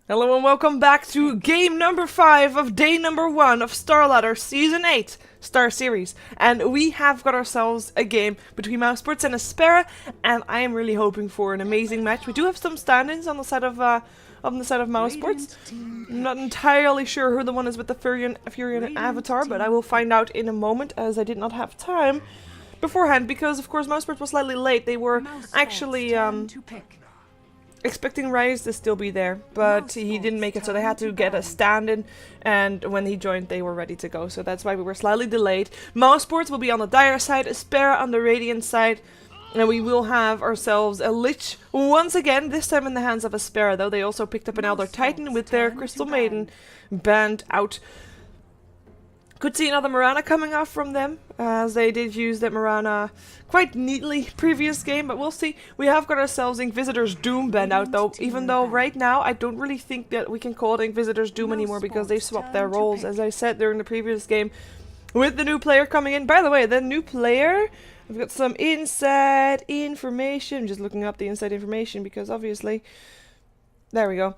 Hello and welcome back to game number 5 of day number 1 of StarLadder Season 8 Star Series. And we have got ourselves a game between Mouse and aSpera, and I am really hoping for an amazing match. We do have some stand-ins on the side of Mouse. I'm not entirely sure who the one is with the Furion avatar, but I will find out in a moment, as I did not have time beforehand, because of course Mouse was slightly late. They were actually expecting Rise to still be there, but he didn't make it, so they had to get a stand-in, and when he joined they were ready to go, so that's why we were slightly delayed. Mouse will be on the Dire side, aSpera on the Radiant side, and we will have ourselves a Lich once again, this time in the hands of aSpera, though. They also picked up an Elder Titan with their Crystal Maiden banned out. Could see another Mirana coming off from them, as they did use that Mirana quite neatly previous game, but we'll see. We have got ourselves Inquisitor's Doom banned out, though, even though right now I don't really think that we can call it Inquisitor's Doom anymore, because they swapped their roles, as I said during the previous game, with the new player coming in. By the way, the new player, I've got some inside information. I'm just looking up the inside information, because obviously, there we go.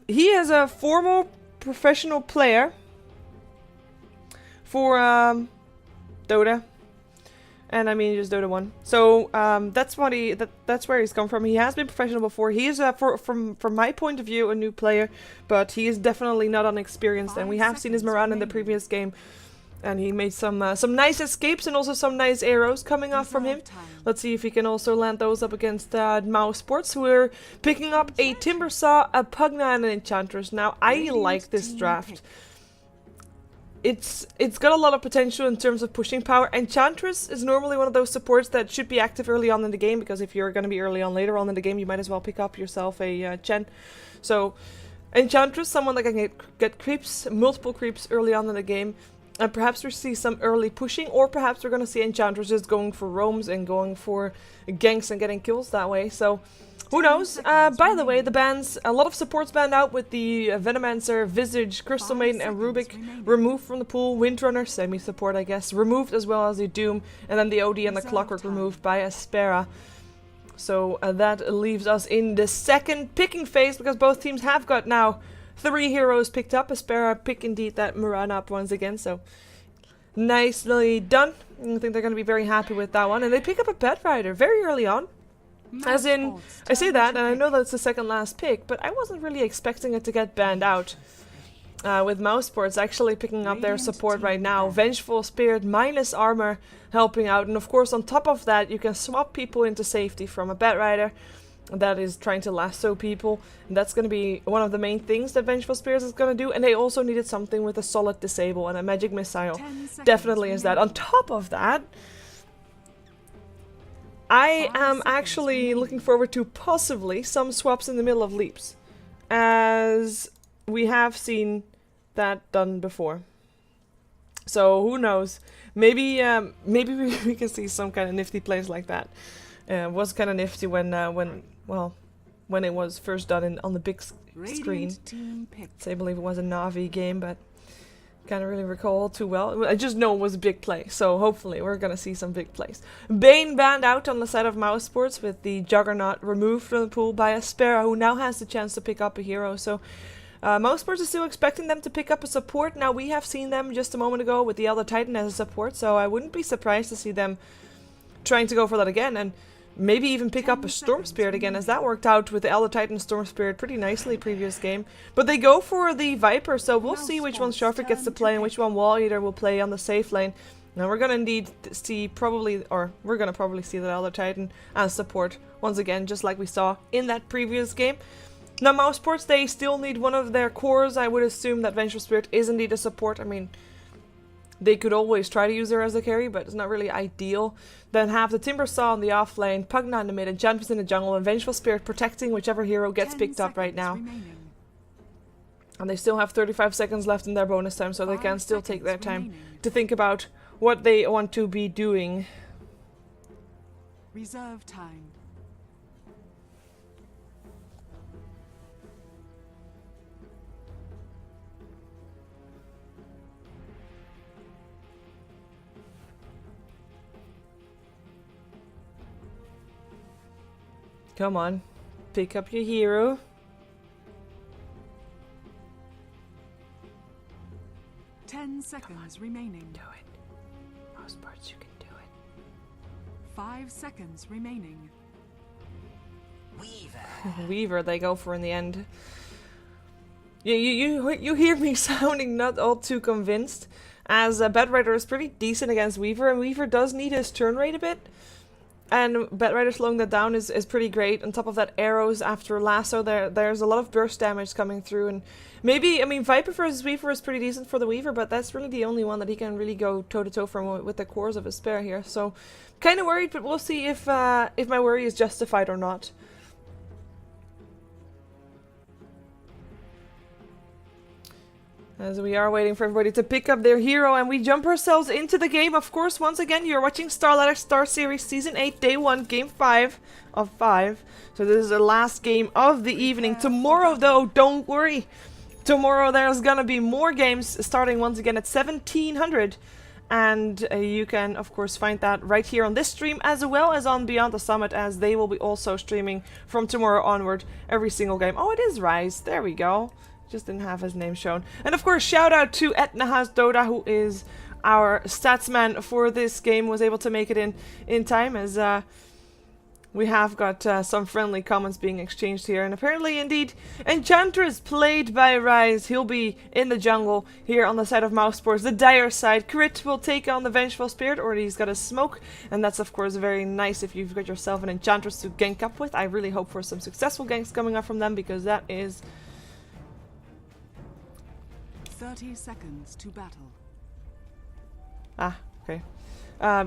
He is a former professional player for Dota, and I mean just Dota 1. So that's what that's where he's come from. He has been professional before. He is from my point of view a new player, but he is definitely not unexperienced. And we have seen his Mirana in the previous game, and he made some nice escapes and also some nice arrows coming off from him. Let's see if he can also land those up against Mouse, who are picking up a Timber Saw, a Pugna, and an Enchantress. Now I like this draft. It's got a lot of potential in terms of pushing power. Enchantress is normally one of those supports that should be active early on in the game, because if you're going to be early on later on in the game, you might as well pick up yourself a Chen. So Enchantress, someone that can get creeps, multiple creeps early on in the game, and perhaps we see some early pushing, or perhaps we're going to see Enchantress just going for roams and going for ganks and getting kills that way. So who knows? By the way, the bans, a lot of supports banned out, with the Venomancer, Visage, Crystal Maiden, and Rubik removed from the pool. Windrunner, semi-support I guess, removed, as well as the Doom, and then the OD and the Clockwork removed by aSpera. So that leaves us in the second picking phase, because both teams have got now 3 heroes picked up. aSpera pick indeed that Mirana up once again, so nicely done. I think they're going to be very happy with that one. And they pick up a Pet Rider very early on. As in, I say that, and I know that's the second last pick, but I wasn't really expecting it to get banned out. With Mouse actually picking up their support right now. Vengeful Spirit minus armor helping out, and of course on top of that you can swap people into safety from a Bat Rider that is trying to lasso people, and that's going to be one of the main things that Vengeful Spirit is going to do. And they also needed something with a solid disable, and a magic missile definitely is that. On top of that, I am actually looking forward to possibly some swaps in the middle of leaps, as we have seen that done before. So who knows? Maybe we can see some kind of nifty plays like that. It was kind of nifty when it was first done on the big screen. So I believe it was a Navi game, but can't really recall too well. I just know it was a big play, so hopefully we're gonna see some big plays. Bane banned out on the side of Mouse, with the Juggernaut removed from the pool by aSpera, who now has the chance to pick up a hero. So Mouse is still expecting them to pick up a support. Now we have seen them just a moment ago with the Elder Titan as a support, so I wouldn't be surprised to see them trying to go for that again, and maybe even pick up a Storm Spirit again, as that worked out with the Elder Titan Storm Spirit pretty nicely previous game. But they go for the Viper, so we'll see which one Sharfit gets to play and which one Wall Eater will play on the safe lane. Now we're gonna indeed see we're gonna probably see that Elder Titan as support once again, just like we saw in that previous game. Now Mouse, they still need one of their cores. I would assume that Vengeful Spirit is indeed a support. I mean, they could always try to use her as a carry, but it's not really ideal. Then have the Timber Saw on the off lane, Pugna in the mid, Enchantress in the jungle, and Vengeful Spirit protecting whichever hero gets picked up right now. And they still have 35 seconds left in their bonus time, so they can still take their time to think about what they want to be doing. Reserve time. Come on, pick up your hero. 10 seconds remaining. Do it. Most parts you can do it. 5 seconds remaining. Weaver. Weaver they go for in the end. Yeah, you hear me sounding not all too convinced, as Bedrider is pretty decent against Weaver, and Weaver does need his turn rate a bit. And Bedrider slowing that down is pretty great. On top of that, arrows after lasso, there's a lot of burst damage coming through. And maybe, I mean, Viper versus Weaver is pretty decent for the Weaver, but that's really the only one that he can really go toe-to-toe from with the cores of aSpera here. So, kind of worried, but we'll see if my worry is justified or not. As we are waiting for everybody to pick up their hero, and we jump ourselves into the game. Of course, once again, you're watching StarLadder Star Series Season 8, Day 1, Game 5 of 5. So this is the last game of the evening. Tomorrow, though, don't worry. Tomorrow there's gonna be more games, starting once again at 1700. And you can, of course, find that right here on this stream, as well as on Beyond the Summit, as they will be also streaming from tomorrow onward every single game. Oh, it is Rise. There we go. Just didn't have his name shown. And of course, shout out to Dota, who is our statsman for this game, was able to make it in time, as we have got some friendly comments being exchanged here. And apparently, indeed, Enchantress played by Rise. He'll be in the jungle here on the side of Mouse. The dire side. Crit will take on the Vengeful Spirit, or he's got a smoke. And that's, of course, very nice if you've got yourself an Enchantress to gank up with. I really hope for some successful ganks coming up from them, because that is... 30 seconds to battle. Ah, okay.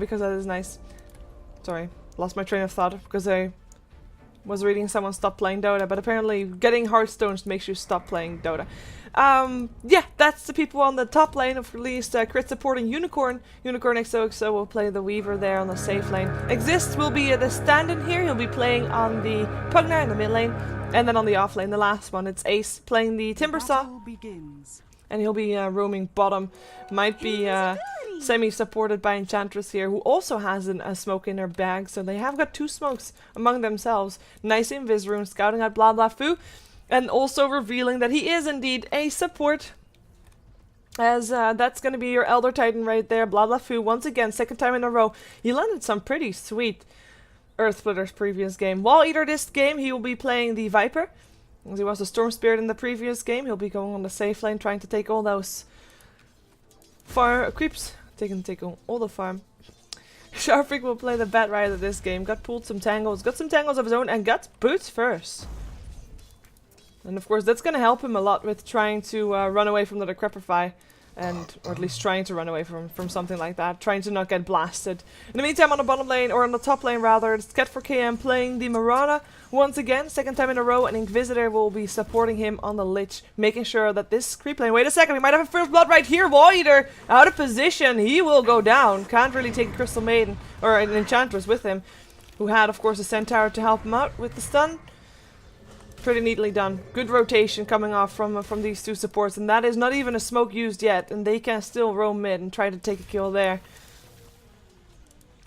Because that is nice. Sorry, lost my train of thought because I was reading someone stop playing Dota, but apparently getting Hearthstones makes you stop playing Dota. Yeah, that's the people on the top lane, of at least crit supporting Unicorn. Unicorn XOXO will play the Weaver there on the safe lane. Exist will be the stand-in here. He'll be playing on the Pugna in the mid lane, and then on the off lane, the last one, it's Ace playing the Timbersaw. Begins. And he'll be roaming bottom. Might be semi-supported by Enchantress here, who also has a smoke in her bag. So they have got 2 smokes among themselves. Nice invis rune, scouting out Blah Blah Foo. And also revealing that he is indeed a support. As that's going to be your Elder Titan right there. Blah Blah Foo, once again, second time in a row. He landed some pretty sweet Earth Splitters previous game. Wall Eater this game, he will be playing the Viper. As he was a Storm Spirit in the previous game, he'll be going on the safe lane, trying to take all those creeps. Take all the farm. Sharpik will play the Bat Rider this game. Got pulled some tangles, got some tangles of his own, and got boots first. And of course, that's going to help him a lot with trying to run away from the Decrepify. Or at least trying to run away from something like that. Trying to not get blasted. In the meantime, on the bottom lane, or on the top lane rather, it's Cat4KM playing the Marana once again, second time in a row, and Inquisitor will be supporting him on the Lich, making sure that this creep lane... Wait a second, we might have a first blood right here. Wall Eater out of position. He will go down. Can't really take a Crystal Maiden, or an Enchantress with him, who had, of course, a Centaur to help him out with the stun. Pretty neatly done. Good rotation coming off from these 2 supports, and that is not even a smoke used yet, and they can still roam mid and try to take a kill there.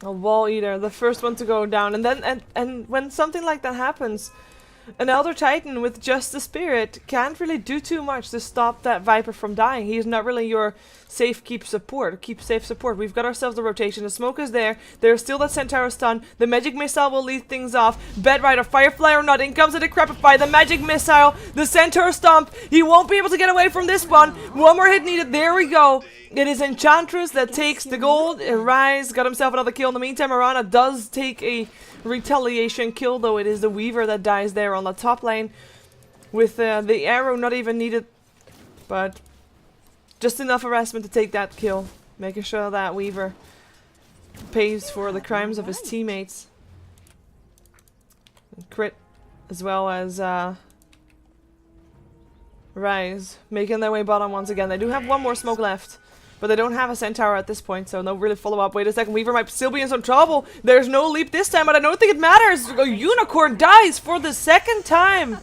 A Wall Eater, the first one to go down, and then and when something like that happens, an Elder Titan with just the Spirit can't really do too much to stop that Viper from dying. He's not really your keep safe support. We've got ourselves the rotation. The smoke is there. There's still that Centaur stun. The magic missile will lead things off. Bedrider, Firefly or not, in comes the Decrepify. The magic missile, the Centaur stomp. He won't be able to get away from this one. One more hit needed. There we go. It is Enchantress that takes the gold. Rise got himself another kill. In the meantime, Marana does take a retaliation kill, though it is the Weaver that dies there on the top lane. With the arrow not even needed. But just enough harassment to take that kill. Making sure that Weaver pays for the crimes of his teammates. And crit as well as Rise making their way bottom once again. They do have one more smoke left, but they don't have a Centaur at this point, so no really follow-up. Wait a second, Weaver might still be in some trouble. There's no leap this time, but I don't think it matters. A Unicorn dies for the second time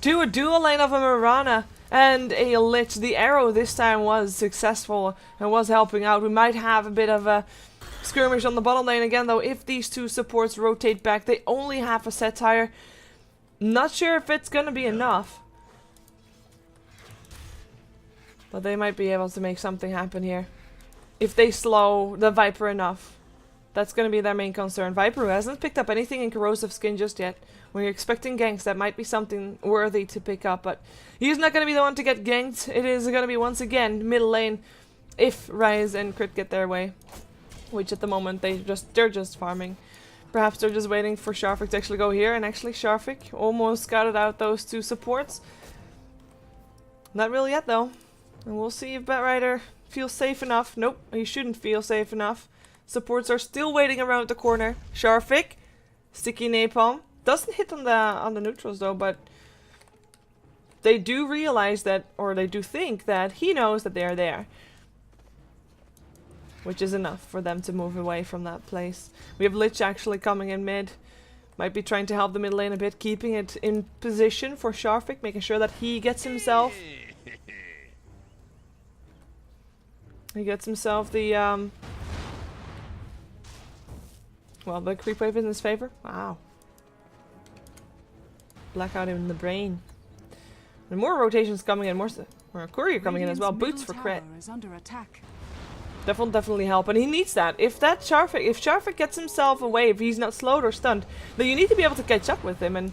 to a dual lane of a Marana and a Lich. The arrow this time was successful and was helping out. We might have a bit of a skirmish on the bottom lane again, though, if these 2 supports rotate back. They only have a Satire. Not sure if it's gonna be enough. But they might be able to make something happen here. If they slow the Viper enough. That's going to be their main concern. Viper, who hasn't picked up anything in Corrosive Skin just yet. When you're expecting ganks, that might be something worthy to pick up. But he's not going to be the one to get ganked. It is going to be, once again, middle lane. If Rise and Crit get their way. Which at the moment, they're just farming. Perhaps they're just waiting for Sharfik to actually go here. And actually, Sharfik almost scouted out those two supports. Not really yet, though. And we'll see if Batrider feels safe enough. Nope, he shouldn't feel safe enough. Supports are still waiting around the corner. Sharfik, sticky napalm. Doesn't hit on the neutrals though, but they do realize that, or they do think that he knows that they are there. Which is enough for them to move away from that place. We have Lich actually coming in mid. Might be trying to help the mid lane a bit, keeping it in position for Sharfik, making sure that he gets himself... He gets himself the, well, the creep wave in his favor. Wow. Blackout in the brain. And more rotations coming in, more courier coming in as well. Boots for crit. That will definitely help, and he needs that. If Sharfik gets himself away, if he's not slowed or stunned, then you need to be able to catch up with him, and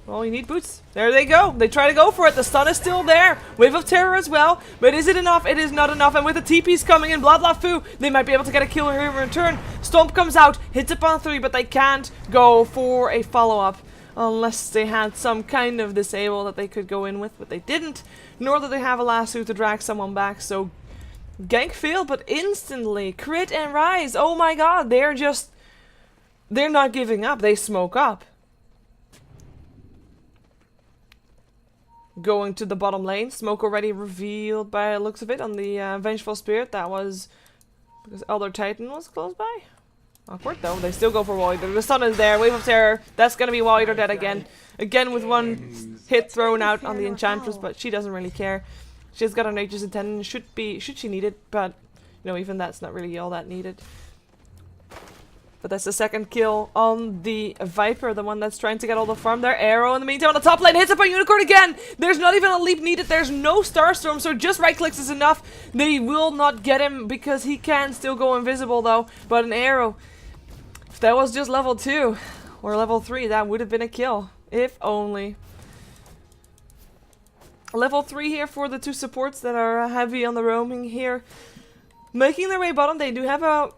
well, you need boots. There they go. They try to go for it. The stun is still there. Wave of Terror as well. But is it enough? It is not enough. And with the TPs coming in, Blah Blah Foo, they might be able to get a kill here in return. Stomp comes out, hits upon 3, but they can't go for a follow-up. Unless they had some kind of disable that they could go in with, but they didn't. Nor did they have a lasso to drag someone back. So, gank failed, but instantly. Crit and Rise. Oh my god. They're not giving up. They smoke up. Going to the bottom lane. Smoke already revealed by the looks of it on the Vengeful Spirit. That was because Elder Titan was close by. Awkward though. They still go for Wall Eater. The sun is there. Wave of Terror. That's going to be Wall Eater dead again. Again with one hit thrown out on the Enchantress, but she doesn't really care. She's got her Nature's Intent. Should she need it, but you know, even that's not really all that needed. But that's the second kill on the Viper, the one that's trying to get all the farm there. Arrow in the meantime on the top lane, hits up on Unicorn again! There's not even a leap needed, there's no Starstorm, so just right clicks is enough. They will not get him because he can still go invisible though. But an arrow, if that was just level 2 or level 3, that would have been a kill. If only. Level 3 here for the two supports that are heavy on the roaming here. Making their way bottom, they do have a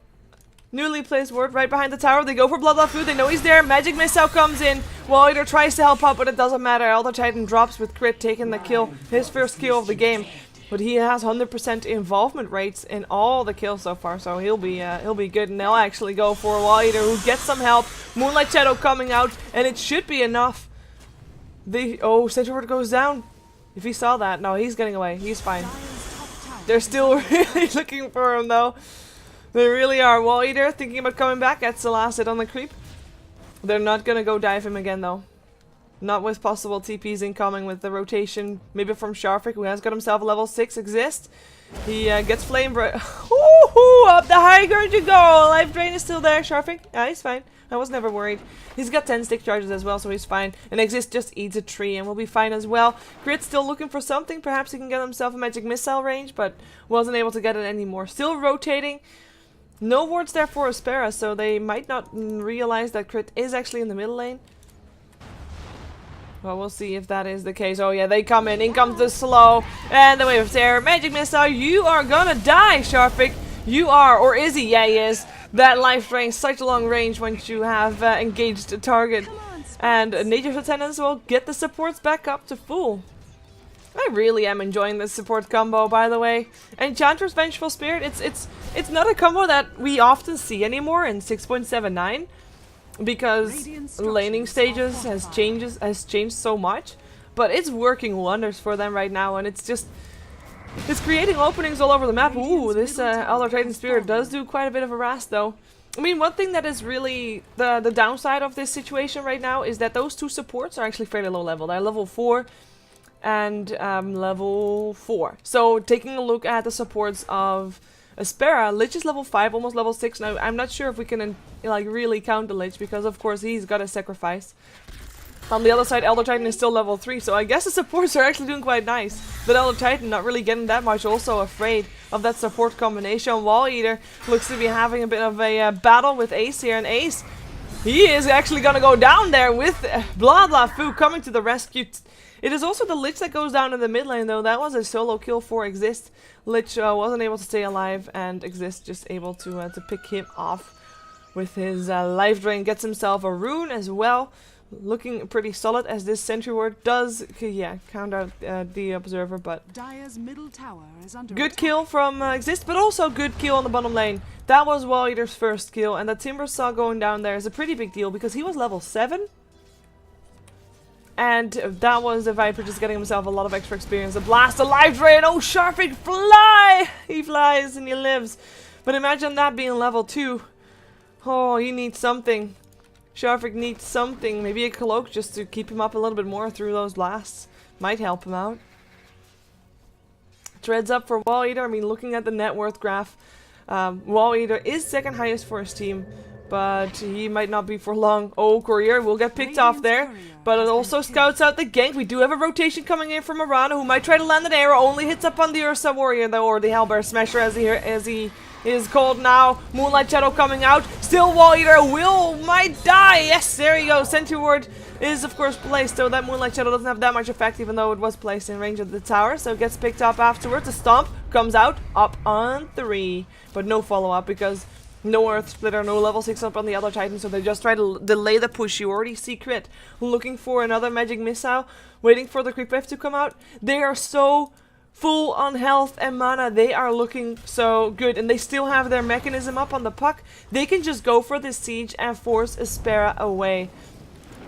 newly placed ward right behind the tower. They go for Blood Food. They know he's there. Magic Missile comes in. Wall Eater tries to help out, but it doesn't matter. Elder Titan drops with crit, taking the kill. His first kill of the game. But he has 100% involvement rates in all the kills so far, so he'll be good. And they'll actually go for Wall Eater, who gets some help. Moonlight Shadow coming out, and it should be enough. Sentry Ward goes down. If he saw that, no, he's getting away. He's fine. They're still really looking for him though. They really are. Wall Eater thinking about coming back. That's the last hit on the creep. They're not gonna go dive him again though. Not with possible TPs incoming with the rotation. Maybe from Sharfik, who has got himself a level 6 exist. He gets flame break. Up the high ground you go. Life drain is still there. Sharfik, yeah, he's fine. I was never worried. He's got 10 stick charges as well, so he's fine. And Exist just eats a tree and will be fine as well. Crit still looking for something. Perhaps he can get himself a magic missile range, but wasn't able to get it anymore. Still rotating. No wards there for aSpera, so they might not realize that Crit is actually in the middle lane. Well, we'll see if that is the case. Oh yeah, they come in. In comes the slow. And the Wave of Terror. Magic Missile. You are gonna die, Sharfik. You are. Or is he? Yeah, he is. That life drain, such a long range once you have engaged a target. And Nature's Attendants will get the supports back up to full. I really am enjoying this support combo, by the way. Enchantress Vengeful Spirit, it's not a combo that we often see anymore in 6.79. Because laning stages has changed so much. But it's working wonders for them right now, and it's creating openings all over the map. Ooh, this Elder Titan Spirit does do quite a bit of harass though. I mean, one thing that is really the downside of this situation right now is that those two supports are actually fairly low level. They're level 4 and level 4. So taking a look at the supports of aSpera, Lich is level 5, almost level 6. Now, I'm not sure if we can like really count the Lich because of course he's got a sacrifice. On the other side, Elder Titan is still level 3, so I guess the supports are actually doing quite nice. But Elder Titan not really getting that much, also afraid of that support combination. Wall Eater looks to be having a bit of a battle with Ace here, and Ace, he is actually gonna go down there with Blah Blah Fu coming to the rescue. It is also the Lich that goes down in the mid lane, though. That was a solo kill for Exist. Lich wasn't able to stay alive, and Exist just able to pick him off with his life drain. Gets himself a rune as well. Looking pretty solid as this sentry ward does, count out the observer, but Dire's middle tower is under good attack. kill from Exist, but also good kill on the bottom lane. That was Wall Eater's first kill, and the Timber Saw going down there is a pretty big deal because he was level 7. And that was the Viper just getting himself a lot of extra experience. A blast, a life drain. Oh, Sharpik, fly! He flies and he lives. But imagine that being level 2. Oh, he needs something. Sharpik needs something. Maybe a cloak just to keep him up a little bit more through those blasts. Might help him out. Treads up for Wall Eater. I mean, looking at the net worth graph, Wall Eater is second highest for his team. But he might not be for long. Oh, Courier will get picked off there. But it also scouts out the gank. We do have a rotation coming in from Mirana, who might try to land an arrow. Only hits up on the Ursa Warrior, though, or the Hellbear Smasher as he is called now. Moonlight Shadow coming out. Still Wall Eater might die. Yes, there you go. Sentry Ward is, of course, placed. So that Moonlight Shadow doesn't have that much effect, even though it was placed in range of the tower. So it gets picked up afterwards. A Stomp comes out, up on 3. But no follow-up because no Earth Splitter, no level 6 up on the other Titan, so they just try to delay the push. You already see Crit looking for another Magic Missile, waiting for the Creep Wave to come out. They are so full on health and mana. They are looking so good, and they still have their mechanism up on the puck. They can just go for this siege and force aSpera away.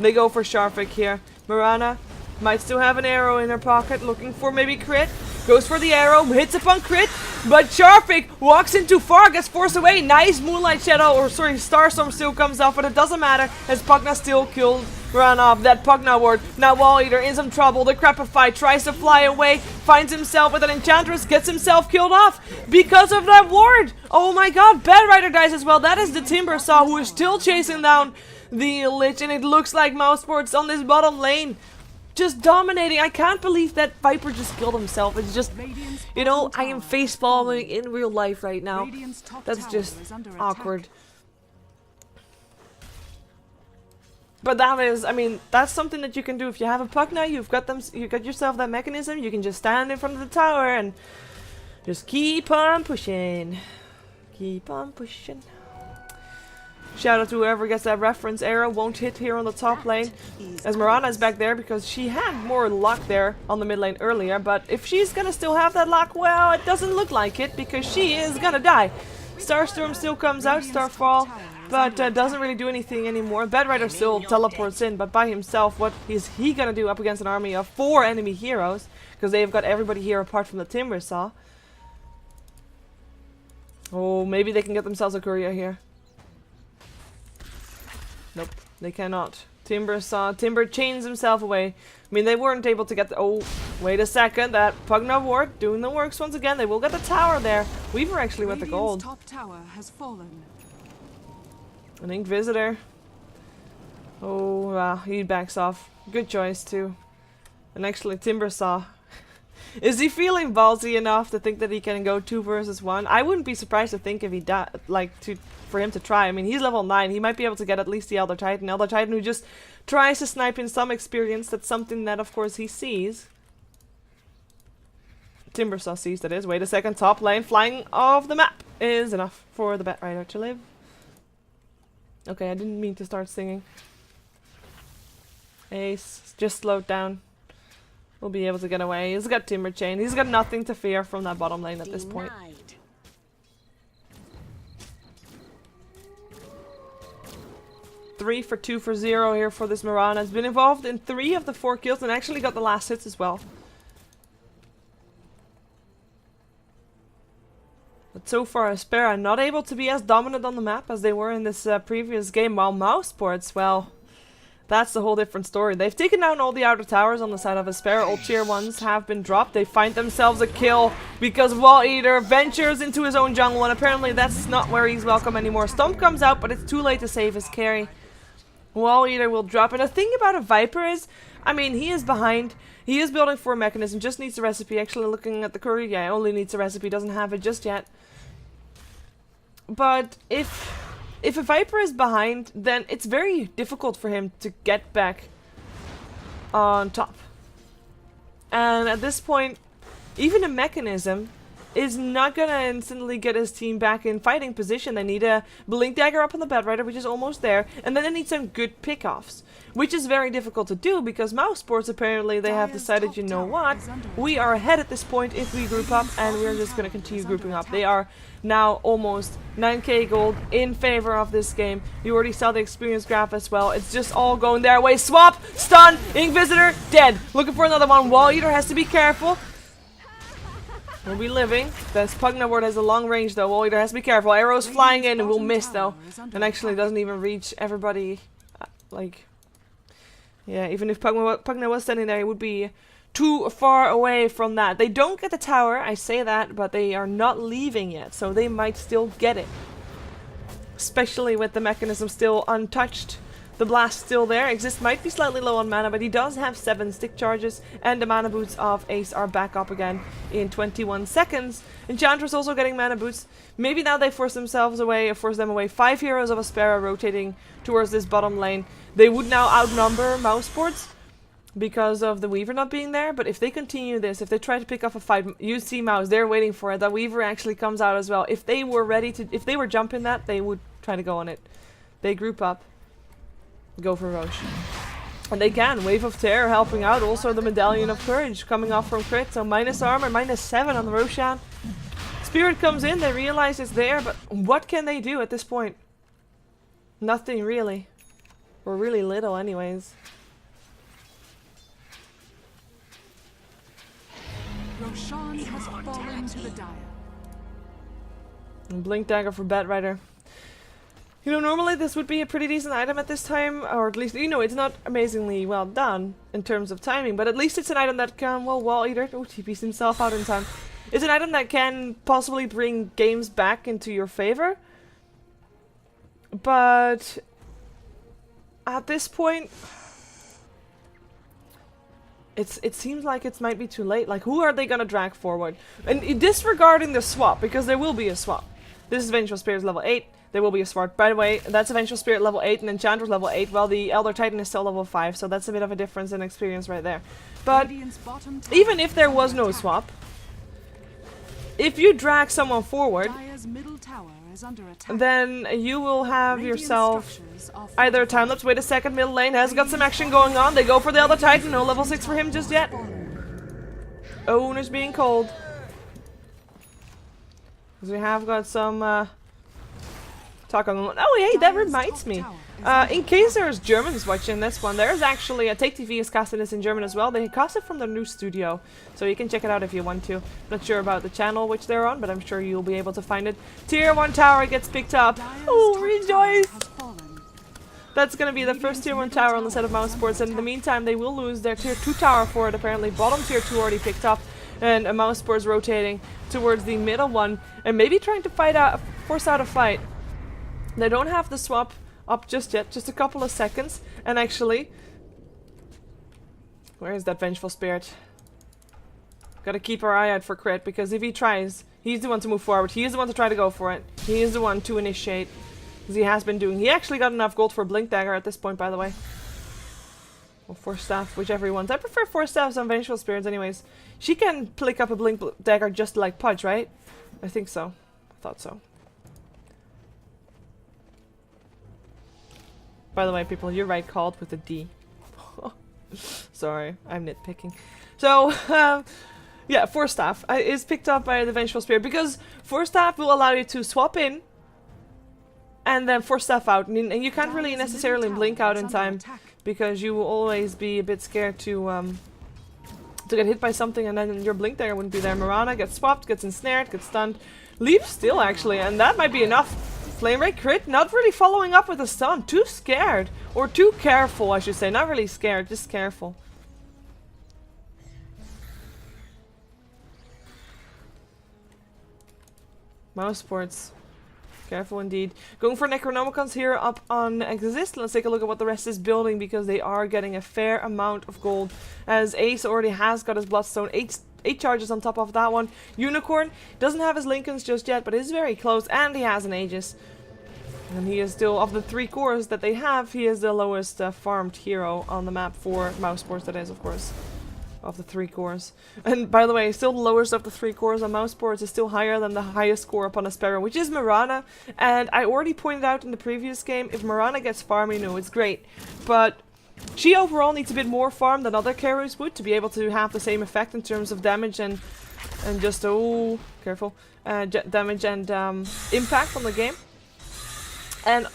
They go for Sharpik here. Mirana might still have an arrow in her pocket, looking for maybe Crit. Goes for the arrow, hits upon Crit, but Sharpik walks in too far, gets forced away. Nice Moonlight Shadow, or sorry, Starstorm still comes off, but it doesn't matter as Pugna still killed, ran off that Pugna ward. Now Wall Eater in some trouble. The Crapify tries to fly away, finds himself with an Enchantress, gets himself killed off because of that ward. Oh my god, Bad Rider dies as well. That is the Timber Saw who is still chasing down the Lich, and it looks like Mousesports on this bottom lane. Just dominating. I can't believe that Viper just killed himself. It's just, you know, I am facepalming in real life right now. That's just awkward. But that is, I mean, that's something that you can do if you have a puck now. You got yourself that mechanism. You can just stand in front of the tower and just keep on pushing. Keep on pushing. Shout out to whoever gets that reference. Arrow won't hit here on the top lane, as Mirana is back there because she had more luck there on the mid lane earlier. But if she's gonna still have that luck, well, it doesn't look like it because she is gonna die. Starstorm still comes out, Starfall, but doesn't really do anything anymore. Bad Rider still teleports in, but by himself, what is he gonna do up against an army of 4 enemy heroes? Because they've got everybody here apart from the Timber Saw. Oh, maybe they can get themselves a courier here. Nope, they cannot. Timber chains himself away. I mean, they weren't able to get the— oh, wait a second. That Pugna ward doing the works once again. They will get the tower there. Weaver actually with the gold. Top tower has fallen. An Ink Visitor. Oh, wow, he backs off. Good choice, too. And actually, Timber Saw. Is he feeling ballsy enough to think that he can go 2 versus 1? I wouldn't be surprised to think if he for him to try. I mean, he's level 9. He might be able to get at least the Elder Titan. Elder Titan who just tries to snipe in some experience. That's something that, of course, he sees. Timber Saw sees, that is. Wait a second. Top lane flying off the map is enough for the Bat Rider to live. Okay, I didn't mean to start singing. Ace just slowed down. We'll be able to get away. He's got Timber Chain. He's got nothing to fear from that bottom lane at this point. 3 for 2 for 0 here for this Mirana. Has been involved in 3 of the 4 kills and actually got the last hits as well. But so far, aSpera not able to be as dominant on the map as they were in this previous game, while Mousesports, well, that's the whole different story. They've taken down all the outer towers on the side of aSpera. All tier 1s have been dropped. They find themselves a kill because Wall Eater ventures into his own jungle, and apparently that's not where he's welcome anymore. Stomp comes out, but it's too late to save his carry. Wall Eater will drop. And the thing about a Viper is, I mean, he is behind. He is building for a mechanism, just needs a recipe. Actually, looking at the courier, yeah, only needs a recipe, doesn't have it just yet. But if a Viper is behind, then it's very difficult for him to get back on top. And at this point, even a mechanism is not gonna instantly get his team back in fighting position. They need a Blink Dagger up on the Bed Rider, which is almost there, and then they need some good pickoffs, which is very difficult to do because Mouse Sports apparently they have decided, you know what, we are ahead at this point if we group up, and we're just gonna continue grouping up. They are now almost 9k gold in favor of this game. You already saw the experience graph as well. It's just all going their way. Swap, stun, Inquisitor, dead. Looking for another one. Wall Eater has to be careful. Will be living. This Pugna Ward has a long range though. Wall Eater has to be careful. Arrows flying in and will miss though. And actually doesn't even reach everybody. Like, yeah, even if Pugna was standing there, it would be too far away from that. They don't get the tower, I say that, but they are not leaving yet, so they might still get it. Especially with the mechanism still untouched. The blast still there. Exist might be slightly low on mana, but he does have 7 stick charges, and the mana boots of Ace are back up again in 21 seconds. Enchantress also getting mana boots. Maybe now they force them away. 5 heroes of aSpera rotating towards this bottom lane. They would now outnumber Mouse Sports because of the Weaver not being there, but if they continue this, if they try to pick off a fight, you see Mouse, they're waiting for it. That Weaver actually comes out as well. If they were ready to, if they were jumping that, they would try to go on it. They group up. Go for Roche. And they can. Wave of Terror helping out. Also the Medallion of Courage coming off from crit. So minus armor, -7 on the Roshan. Spirit comes in, they realize it's there, but what can they do at this point? Nothing really. Or really little anyways. Roshan has fallen to the dire. And Blink Dagger for Bed Rider. You know, normally this would be a pretty decent item at this time, or at least, you know, it's not amazingly well done in terms of timing, but at least it's an item that can, well, Wall Eater, oh, TP's himself out in time. It's an item that can possibly bring games back into your favor, but at this point, it seems like it might be too late. Like, who are they gonna drag forward? And disregarding the swap, because there will be a swap. This is Vengeful Spirit's level 8. There will be a swap. By the way, that's a Vengeful Spirit level 8 and Enchantress level 8, while the Elder Titan is still level 5, so that's a bit of a difference in experience right there. But even if there was no swap, if you drag someone forward, then you will have yourself either time lapse. Wait a second, middle lane has got some action going on. They go for the Elder Titan. No level 6 for him just yet. Owner's being cold. Because we have got some talk on. Oh, hey, that reminds me. In case there's Germans watching this one, there's actually a Take TV is casting this in German as well. They cast it from their new studio, so you can check it out if you want to. Not sure about the channel which they're on, but I'm sure you'll be able to find it. Tier 1 tower gets picked up. Oh, rejoice! That's gonna be the first Tier 1 tower on the set of Mouse Sports, and in the meantime they will lose their Tier 2 tower for it apparently. Bottom Tier 2 already picked up, and a Mouse Sports rotating towards the middle one, and maybe trying to force out a fight. They don't have the swap up just yet, just a couple of seconds, and actually, where is that Vengeful Spirit? Gotta keep our eye out for crit, because if he tries, he's the one to move forward, he is the one to try to go for it, he is the one to initiate, as he has been doing. He actually got enough gold for Blink Dagger at this point, by the way. Or Force Staff, whichever he wants. I prefer Force Staffs on Vengeful Spirits anyways. She can pick up a Blink Dagger just like Pudge, right? I think so. I thought so. By the way, people, you're right, called with a D. Sorry, I'm nitpicking. So, yeah, Force Staff is picked up by the Vengeful Spirit, because Force Staff will allow you to swap in and then Force Staff out. And you can't really necessarily blink out in time, because you will always be a bit scared to get hit by something, and then your Blink Dagger wouldn't be there. Mirana gets swapped, gets ensnared, gets stunned. Leaves still, actually, and that might be enough. Flame Ray crit, not really following up with a stun. Too scared. Or too careful, I should say. Not really scared, just careful. Mouse Sports Careful indeed. Going for Necronomicons here up on Exist. Let's take a look at what the rest is building, because they are getting a fair amount of gold. As Ace already has got his Bloodstone. 8 charges on top of that one. Unicorn doesn't have his Lincolns just yet, but is very close, and he has an Aegis. And he is still, of the 3 cores that they have, he is the lowest farmed hero on the map for mouse sports, that is, of course. Of the 3 cores. And by the way, still the lowest of the 3 cores on mouse sports is still higher than the highest score upon aSpera, which is Mirana. And I already pointed out in the previous game, if Mirana gets farm, you know, it's great. But she overall needs a bit more farm than other carriers would to be able to have the same effect in terms of damage and just, oh, careful, damage and impact on the game. And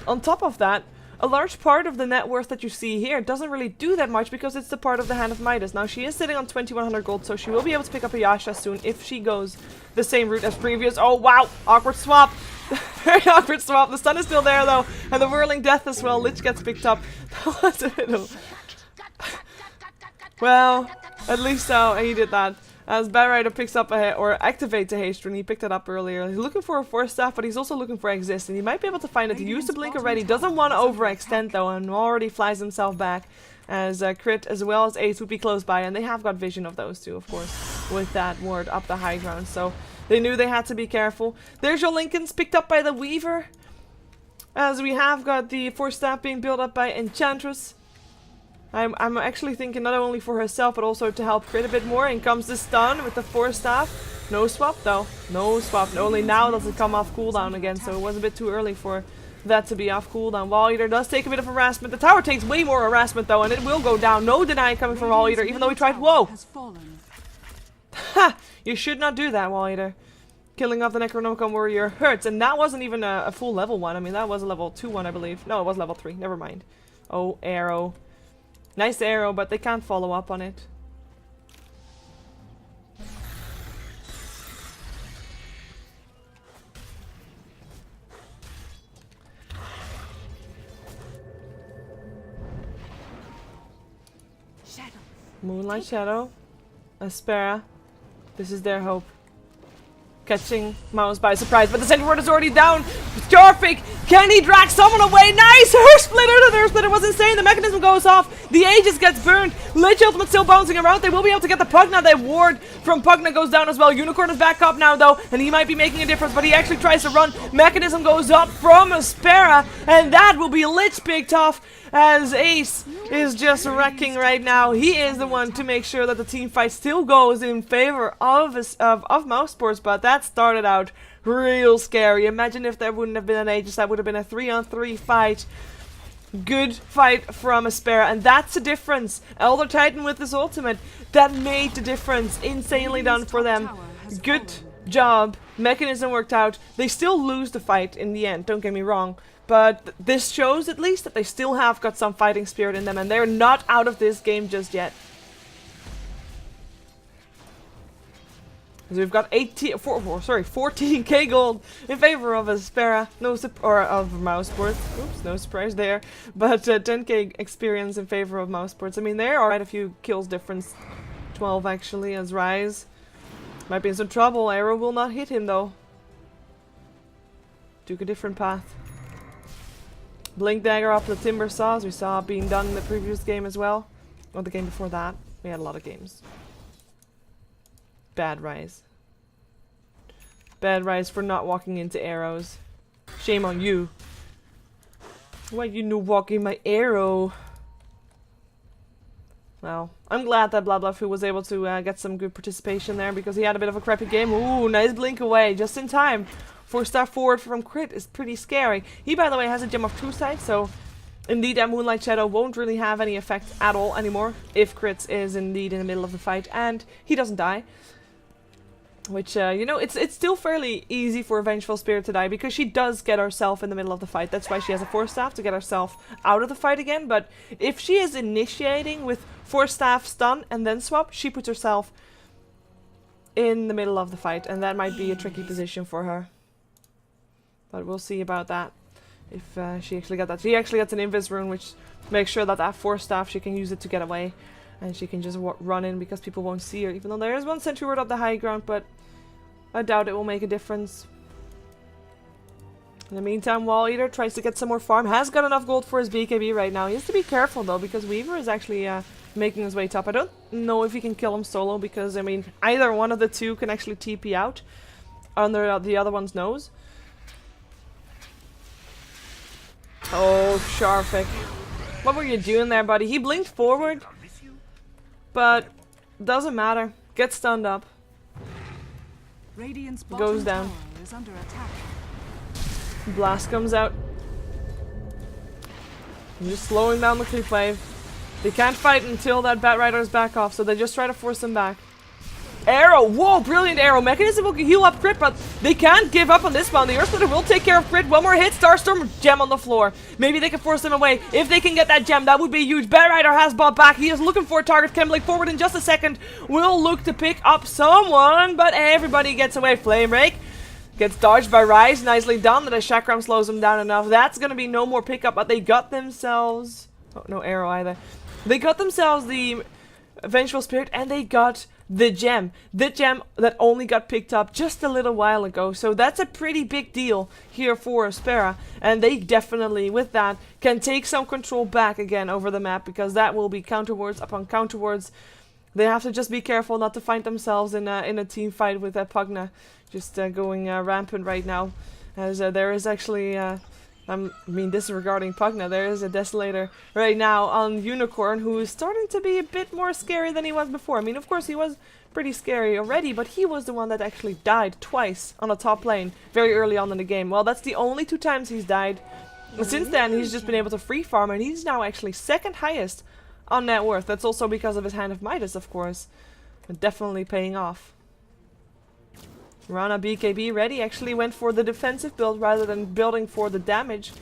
on top of that, a large part of the net worth that you see here doesn't really do that much because it's the part of the Hand of Midas. Now, she is sitting on 2100 gold, so she will be able to pick up a Yasha soon if she goes the same route as previous. Oh, wow! Awkward swap! Very awkward swap. The stun is still there, though, and the Whirling Death as well. Lich gets picked up. That was a bit of... Well, at least he did that. As Barrider picks up or activates a haste rune, he picked it up earlier. He's looking for a Force Staff, but he's also looking for Exist, and he might be able to find it. He used the blink already, doesn't want to overextend though, and already flies himself back. As Crit as well as Ace would be close by, and they have got vision of those two, of course, with that ward up the high ground. So they knew they had to be careful. There's your Lincolns picked up by the Weaver, as we have got the Force Staff being built up by Enchantress. I'm actually thinking not only for herself, but also to help Crit a bit more. In comes the stun with the Force Staff. No swap though. No swap. Only now does it come off cooldown again, so it was a bit too early for that to be off cooldown. Wall Eater does take a bit of harassment. The tower takes way more harassment though, and it will go down. No deny coming from Wall Eater, even though he tried. Whoa! Ha! You should not do that, Wall Eater. Killing off the Necronomicon warrior hurts, and that wasn't even a full level 1. I mean, that was a level 2 one, I believe. No, it was level 3. Never mind. Oh, arrow. Nice arrow, but they can't follow up on it. Shadow. Moonlight Shadow. aSpera. This is their hope. Catching Mouz by surprise, but the center ward is already down. Starfake, can he drag someone away? Nice! Her splitter! Their splitter was insane. The mechanism goes off. The Aegis gets burned. Lich ultimate still bouncing around. They will be able to get the Pugna. Their ward from Pugna goes down as well. Unicorn is back up now though, and he might be making a difference, but he actually tries to run. Mechanism goes up from aSpera, and that will be Lich picked off as Ace is just wrecking right now. He is the one to make sure that the team fight still goes in favor of mouse sports, but that started out real scary. Imagine if there wouldn't have been an Aegis, that would have been a 3-on-3 fight. Good fight from aSpera, and that's the difference. Elder Titan with his ultimate, that made the difference. Insanely done for them. Good job. Mechanism worked out. They still lose the fight in the end, don't get me wrong. But this shows at least that they still have got some fighting spirit in them, and they're not out of this game just yet. So we've got 14k gold in favor of aSpera, or of mouse sports. Oops, no surprise there. But 10k experience in favor of mouse sports. I mean, there are quite a few kills difference. 12 actually, as Rise might be in some trouble. Arrow will not hit him though. Took a different path. Blink Dagger off the Timber Saw, as we saw being done in the previous game as well. Or the game before that. We had a lot of games. Bad Rise. Bad Rise for not walking into arrows. Shame on you. Why you no walking my arrow? Well, I'm glad that BlaBlaFu was able to get some good participation there, because he had a bit of a crappy game. Ooh, nice blink away, just in time. 4-star forward from Crit is pretty scary. He, by the way, has a gem of True Sight, so indeed that Moonlight Shadow won't really have any effect at all anymore if Crit is indeed in the middle of the fight, and he doesn't die. Which, you know, it's still fairly easy for a Vengeful Spirit to die, because she does get herself in the middle of the fight. That's why she has a Force Staff, to get herself out of the fight again. But if she is initiating with Force Staff, stun, and then swap, she puts herself in the middle of the fight, and that might be a tricky position for her. But we'll see about that, if she actually got that. She actually gets an Invis rune, which makes sure that that Force Staff, she can use it to get away. And she can just run in because people won't see her, even though there is one sentry ward up the high ground, but I doubt it will make a difference. In the meantime, Wall Eater tries to get some more farm. Has got enough gold for his BKB right now. He has to be careful though, because Weaver is actually making his way top. I don't know if he can kill him solo, because I mean, either one of the two can actually TP out under the other one's nose. Oh, Sharfik. What were you doing there, buddy? He blinked forward, but doesn't matter. Gets stunned up. Radiant's Goes bottom down. tower is under attack. Blast comes out. I'm just slowing down the creep wave. They can't fight until that Bat Rider is back off, so they just try to force him back. Arrow! Whoa, brilliant arrow. Mechanism will heal up crit, but they can't give up on this one. The Earth Splitter will take care of crit. One more hit. Starstorm gem on the floor. Maybe they can force him away. If they can get that gem, that would be huge. Bat Rider has bought back. He is looking for a target. Can blink forward in just a second. Will look to pick up someone, but everybody gets away. Flame Rake gets dodged by Rise. Nicely done. The Chakram slows him down enough. That's going to be no more pickup, but they got themselves... Oh, no arrow either. They got themselves the Vengeful Spirit, and they got the gem. The gem that only got picked up just a little while ago. So that's a pretty big deal here for aSpera. And they definitely, with that, can take some control back again over the map, because that will be counterwards upon counterwards. They have to just be careful not to find themselves in a team fight with Pugna just going rampant right now. As there is actually... I mean, disregarding Pugna, there is a Desolator right now on Unicorn who is starting to be a bit more scary than he was before. I mean, of course, he was pretty scary already, but he was the one that actually died twice on a top lane very early on in the game. Well, that's the only 2 times he's died. And since then, he's just been able to free farm, and he's now actually second highest on net worth. That's also because of his Hand of Midas, of course. But definitely paying off. Rana BKB ready, actually went for the defensive build rather than building for the damage.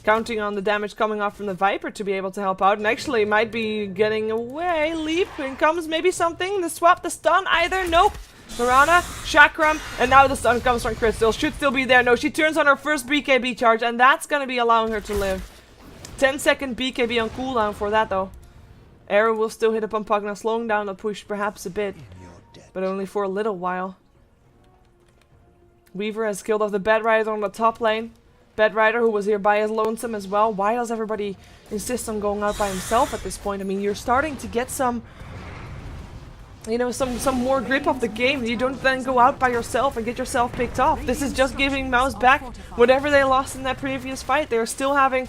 Counting on the damage coming off from the Viper to be able to help out, and actually might be getting away. Leap, in comes maybe something. The swap, the stun, either, nope. Rana, Chakram, and now the stun comes from Crystal. Should still be there. No, she turns on her first BKB charge, and that's gonna be allowing her to live. 10-second BKB on cooldown for that though. Arrow will still hit upon Pugna, slowing down the push perhaps a bit, but only for a little while. Weaver has killed off the Bat Rider on the top lane. Bat Rider, who was here by his lonesome as well. Why does everybody insist on going out by himself at this point? I mean, you're starting to get some, you know, some more grip of the game. You don't then go out by yourself and get yourself picked off. This is just giving Mouz back whatever they lost in that previous fight. They're still having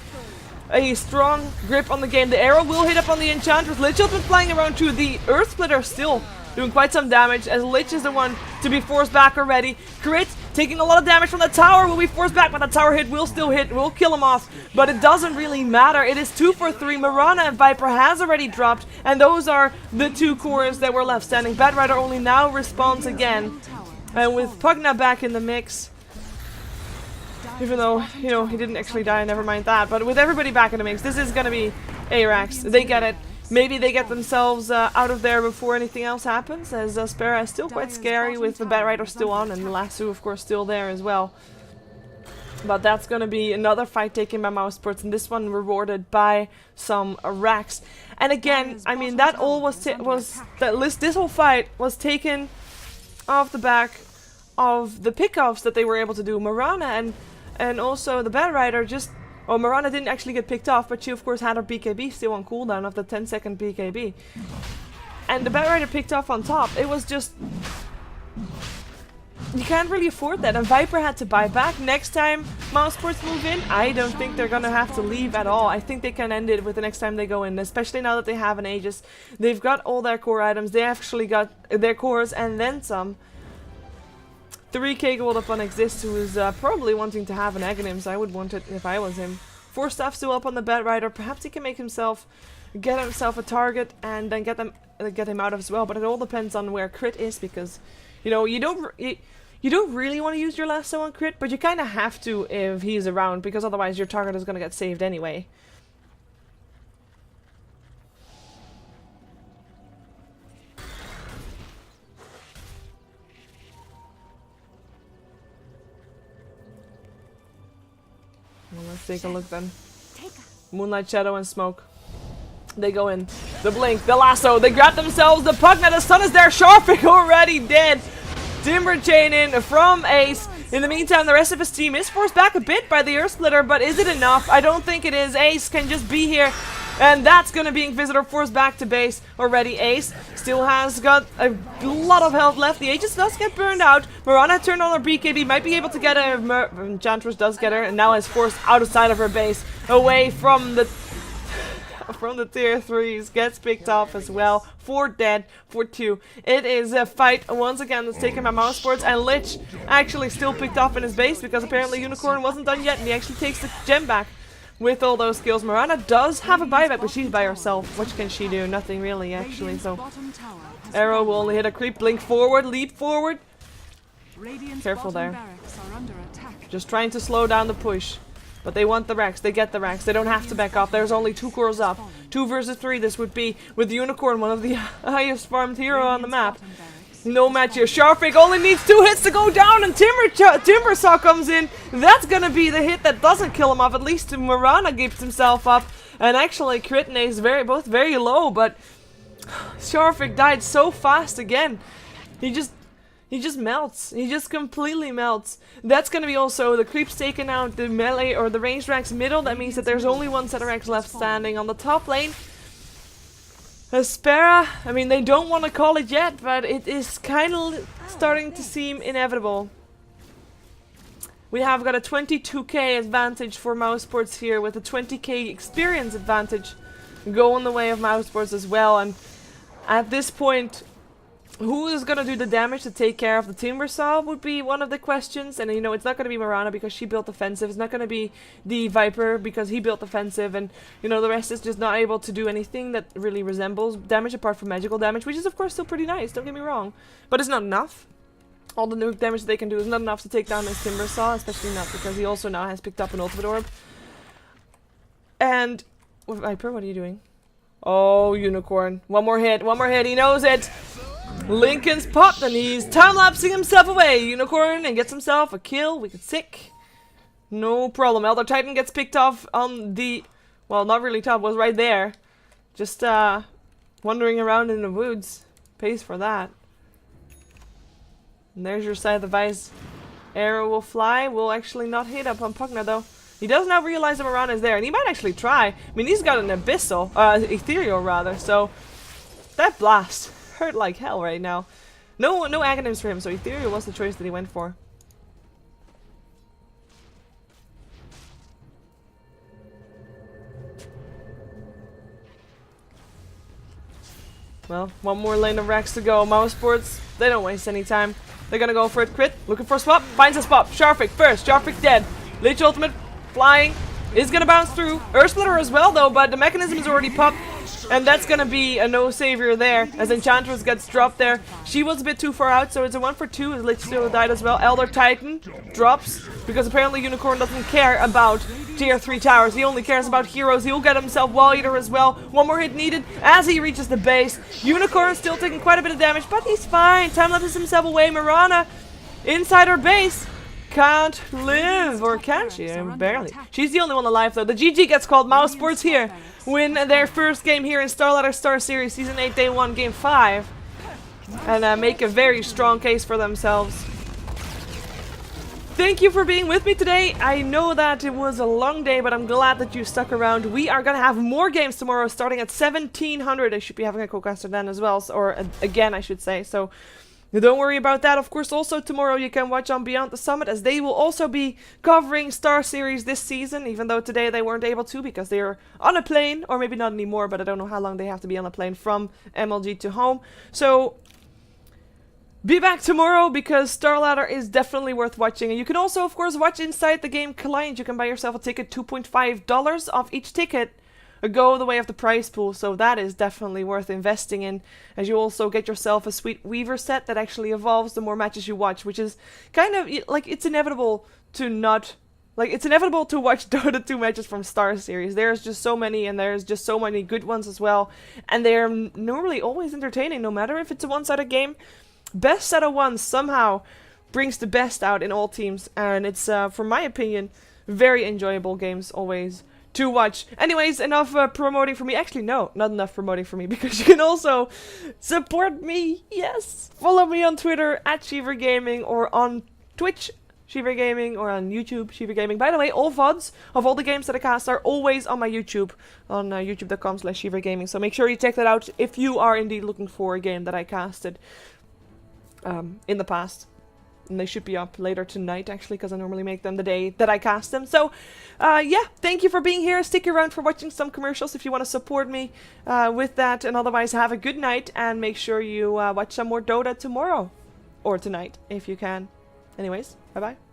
a strong grip on the game. The arrow will hit up on the Enchantress. Lich has been flying around too. The Earth Splitter still doing quite some damage, as Lich is the one to be forced back already. Crit, taking a lot of damage from the tower, will be forced back, but the tower hit will still hit, will kill him off. But it doesn't really matter. It is 2 for 3. Marana and Viper has already dropped, and those are the 2 cores that were left standing. Bat Rider only now responds again. And with Pugna back in the mix, even though, you know, he didn't actually die, never mind that. But with everybody back in the mix, this is gonna be Arax. They get it. Maybe they get themselves out of there before anything else happens, as aSpera is still quite scary with the Bat Rider still on, and the Lasso, of course, still there as well. But that's going to be another fight taken by Mouz Sports, and this one rewarded by some racks. And again, I mean, that all this whole fight was taken off the back of the pickoffs that they were able to do. Marana and also the Bat Rider just... Oh, Marana didn't actually get picked off, but she of course had her BKB still on cooldown of the 10-second BKB. And the Bat Rider picked off on top. It was just... You can't really afford that, and Viper had to buy back. Next time Mouz Sports move in, I don't think they're gonna have to leave at all. I think they can end it with the next time they go in, especially now that they have an Aegis. They've got all their core items, they actually got their cores and then some. 3k gold up on Exist, who is probably wanting to have an Aghanim, so I would want it if I was him. 4 staff still up on the Bat Rider. Perhaps he can make himself, get himself a target and then get him out as well. But it all depends on where Crit is, because, you know, you don't really want to use your lasso on Crit, but you kind of have to if he's around, because otherwise your target is going to get saved anyway. Well, let's take a look then. Moonlight, Shadow, and Smoke. They go in. The Blink, the Lasso, they grab themselves the Pugna, the Sun is there, Sharfik already dead. Timber Chain in from Ace. In the meantime, the rest of his team is forced back a bit by the Earth Splitter, but is it enough? I don't think it is. Ace can just be here. And that's gonna be Inquisitor forced back to base already. Ace still has got a lot of health left. The Aegis does get burned out. Mirana turned on her BKB, might be able to get her. Enchantress does get her, and now is forced outside of her base, away from the tier 3s. Gets picked off as well. 4 dead, 4 2. It is a fight once again that's taken by Mouse Sports, and Lich actually still picked off in his base because apparently Unicorn wasn't done yet, and he actually takes the gem back. With all those skills, Mirana does have a buyback, but she's by herself. What can she do? Nothing really, actually. So, Arrow will only hit a creep. Blink forward, leap forward. Careful there. Just trying to slow down the push. But they want the Rex. They get the Rex. They don't have to back off. There's only 2 cores up. 2 versus 3 this would be. With the Unicorn, one of the highest farmed hero on the map. No match here. Sharfake only needs 2 hits to go down, and Timbersaw comes in. That's gonna be the hit that doesn't kill him off. At least Mirana gives himself up. And actually, Critne is both very low, but Sharfake died so fast again. He just melts. He just completely melts. That's gonna be also the creeps taken out, the melee or the ranged Rex middle. That means that there's only 1 set of Rex left standing on the top lane. aSpera, I mean, they don't want to call it yet, but it is kind of starting to seem inevitable. We have got a 22k advantage for Mouse Sports here, with a 20k experience advantage going the way of Mouse Sports as well. And at this point, who is going to do the damage to take care of the Timbersaw would be one of the questions. And you know, it's not going to be Mirana because she built offensive. It's not going to be the Viper because he built offensive. And you know, the rest is just not able to do anything that really resembles damage apart from magical damage, which is of course still pretty nice, don't get me wrong. But it's not enough. All the nuke damage they can do is not enough to take down his Timbersaw, especially not because he also now has picked up an ultimate orb. And Viper, what are you doing? Oh, Unicorn. One more hit, he knows it. Lincoln's popped and he's time-lapsing himself away. Unicorn, and gets himself a kill. Wicked sick. No problem. Elder Titan gets picked off on the... Well, not really top, was right there. Just wandering around in the woods. Pays for that. And there's your side of the vice. Arrow will fly. Will actually not hit up on Pugna though. He does now realize that Mirana is there, and he might actually try. I mean, he's got an abyssal, ethereal rather, so that blast hurt like hell right now. No agonyms for him, so ethereal was the choice that he went for. Well, 1 more lane of Rex to go. Mouse Sports, they don't waste any time. They're gonna go for it. Crit, looking for a swap, finds a swap. Sharfik first, Sharfik dead. Lich ultimate, flying, is gonna bounce through. Earth Splitter as well though, but the mechanism is already popped. And that's gonna be a no savior there, as Enchantress gets dropped there. She was a bit too far out, so it's a 1 for 2, as Lich still died as well. Elder Titan drops, because apparently Unicorn doesn't care about tier 3 towers. He only cares about heroes. He'll get himself Wall Eater as well. 1 more hit needed as he reaches the base. Unicorn still taking quite a bit of damage, but he's fine. Time-lapses himself away. Mirana inside her base. Can't live, or can she? Barely. She's the only one alive though. The GG gets called. Mouse Sports here win their first game here in StarLadder Star Series Season 8 Day 1 Game 5. And make a very strong case for themselves. Thank you for being with me today. I know that it was a long day, but I'm glad that you stuck around. We are going to have more games tomorrow starting at 1700. I should be having a co-caster then as well, or again I should say. So don't worry about that. Of course, also tomorrow you can watch on Beyond the Summit, as they will also be covering Star Series this season, even though today they weren't able to because they are on a plane, or maybe not anymore, but I don't know how long they have to be on a plane from MLG to home. So be back tomorrow because StarLadder is definitely worth watching. And you can also, of course, watch Inside the Game Client. You can buy yourself a ticket, $2.5 off each ticket. Go the way of the prize pool, so that is definitely worth investing in, as you also get yourself a sweet Weaver set that actually evolves the more matches you watch, which is kind of like, it's inevitable to not, like, it's inevitable to watch Dota 2 matches from Star Series. There's just so many, and there's just so many good ones as well, and they're normally always entertaining, no matter if it's a one-sided game. Best set of ones somehow brings the best out in all teams, and it's, from my opinion, very enjoyable games always to watch. Anyways, enough promoting for me. Actually, no, not enough promoting for me, because you can also support me. Yes, follow me on Twitter @ShiverGaming, or on Twitch, Shiver Gaming or on YouTube, Shiver Gaming. By the way, all VODs of all the games that I cast are always on my YouTube, on youtube.com/Shiver Gaming. So make sure you check that out if you are indeed looking for a game that I casted in the past. And they should be up later tonight, actually, because I normally make them the day that I cast them. So, yeah, thank you for being here. Stick around for watching some commercials if you want to support me with that. And otherwise, have a good night. And make sure you watch some more Dota tomorrow. Or tonight, if you can. Anyways, bye-bye.